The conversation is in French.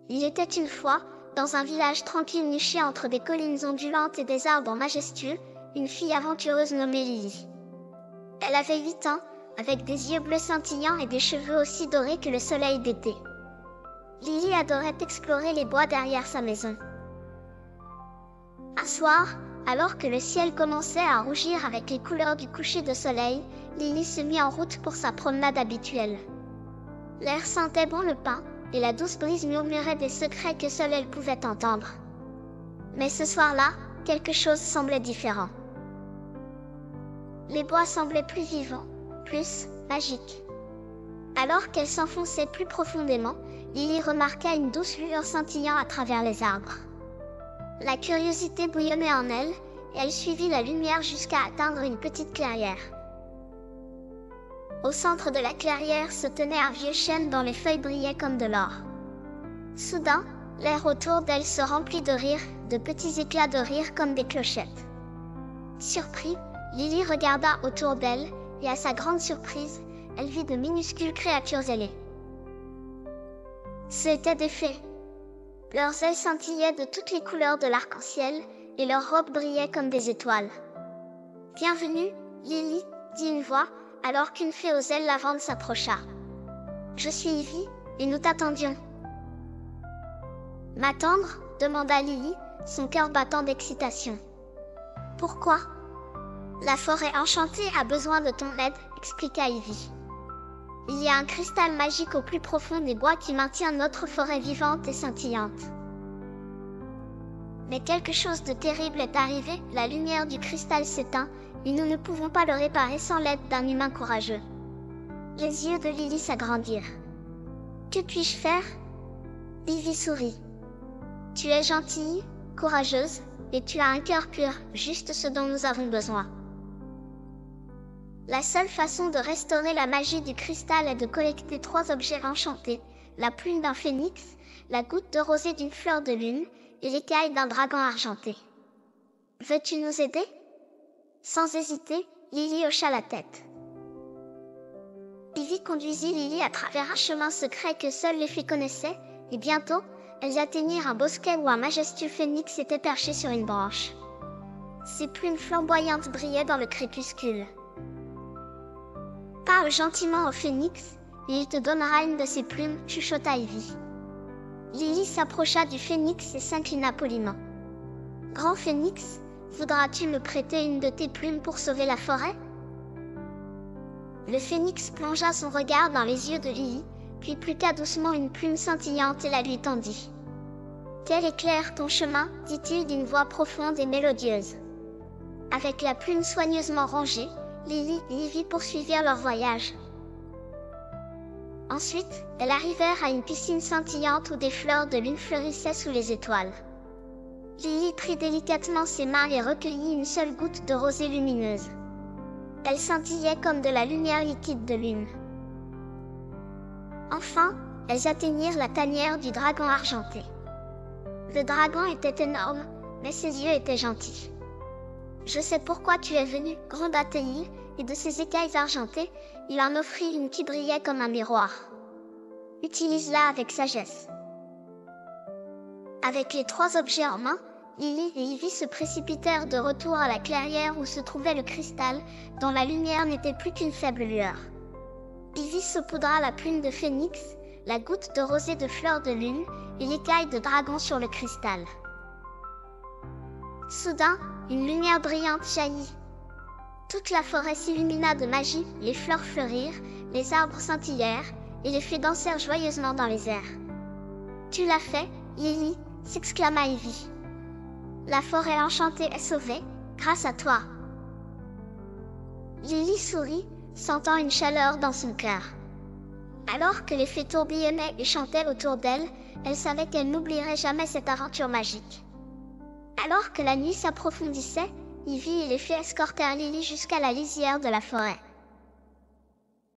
Il était une fois, dans un village tranquille niché entre des collines ondulantes et des arbres majestueux, une fille aventureuse nommée Lily. Elle avait 8 ans, avec des yeux bleus scintillants et des cheveux aussi dorés que le soleil d'été. Lily adorait explorer les bois derrière sa maison. Un soir, alors que le ciel commençait à rougir avec les couleurs du coucher de soleil, Lily se mit en route pour sa promenade habituelle. L'air sentait bon le pin, et la douce brise murmurait des secrets que seule elle pouvait entendre. Mais ce soir-là, quelque chose semblait différent. Les bois semblaient plus vivants, plus magiques. Alors qu'elle s'enfonçait plus profondément, Lily remarqua une douce lueur scintillant à travers les arbres. La curiosité bouillonnait en elle, et elle suivit la lumière jusqu'à atteindre une petite clairière. Au centre de la clairière se tenait un vieux chêne dont les feuilles brillaient comme de l'or. Soudain, l'air autour d'elle se remplit de rire, de petits éclats de rire comme des clochettes. Surpris, Lily regarda autour d'elle, et à sa grande surprise, elle vit de minuscules créatures ailées. C'étaient des fées. Leurs ailes scintillaient de toutes les couleurs de l'arc-en-ciel, et leurs robes brillaient comme des étoiles. « Bienvenue, Lily » dit une voix, alors qu'une fée aux ailes lavandes s'approcha. « Je suis Ivy, et nous t'attendions. »« M'attendre » demanda Lily, son cœur battant d'excitation. « Pourquoi ?»« La forêt enchantée a besoin de ton aide » expliqua Ivy. « Il y a un cristal magique au plus profond des bois qui maintient notre forêt vivante et scintillante. » Mais quelque chose de terrible est arrivé, la lumière du cristal s'éteint, et nous ne pouvons pas le réparer sans l'aide d'un humain courageux. Les yeux de Lily s'agrandirent. « Que puis-je faire ?» Ivy sourit. « Tu es gentille, courageuse, et tu as un cœur pur, juste ce dont nous avons besoin. La seule façon de restaurer la magie du cristal est de collecter 3 objets enchantés, la plume d'un phénix, la goutte de rosée d'une fleur de lune, et l'écaille d'un dragon argenté. Veux-tu nous aider ?» Sans hésiter, Lily hocha la tête. Ivy conduisit Lily à travers un chemin secret que seules les filles connaissaient, et bientôt, elles atteignirent un bosquet où un majestueux phénix était perché sur une branche. Ses plumes flamboyantes brillaient dans le crépuscule. « Parle gentiment au phénix, et il te donnera une de ses plumes, » chuchota Ivy. Lily s'approcha du phénix et s'inclina poliment. « Grand phénix, voudras-tu me prêter une de tes plumes pour sauver la forêt ?» Le phénix plongea son regard dans les yeux de Lily, puis plia doucement une plume scintillante et la lui tendit. « Tel éclaire ton chemin, dit-il d'une voix profonde et mélodieuse. » Avec la plume soigneusement rangée, Lily et Ivy poursuivirent leur voyage. Ensuite, elles arrivèrent à une piscine scintillante où des fleurs de lune fleurissaient sous les étoiles. Lily prit délicatement ses mains et recueillit une seule goutte de rosée lumineuse. Elle scintillait comme de la lumière liquide de lune. Enfin, elles atteignirent la tanière du dragon argenté. Le dragon était énorme, mais ses yeux étaient gentils. « Je sais pourquoi tu es venu, gronda-t-il, et de ses écailles argentées, il en offrit une qui brillait comme un miroir. Utilise-la avec sagesse. » Avec les 3 objets en main, Lily et Ivy se précipitèrent de retour à la clairière où se trouvait le cristal, dont la lumière n'était plus qu'une faible lueur. Ivy saupoudra la plume de phénix, la goutte de rosée de fleur de lune, et l'écaille de dragon sur le cristal. Soudain, une lumière brillante jaillit. Toute la forêt s'illumina de magie, les fleurs fleurirent, les arbres scintillèrent, et les fées dansèrent joyeusement dans les airs. « Tu l'as fait, Lily !» s'exclama Ivy. « La forêt enchantée est sauvée, grâce à toi. » Lily sourit, sentant une chaleur dans son cœur. Alors que les fées tourbillonnaient et chantaient autour d'elle, elle savait qu'elle n'oublierait jamais cette aventure magique. Alors que la nuit s'approfondissait, Ivy et les fées escortèrent Lily jusqu'à la lisière de la forêt.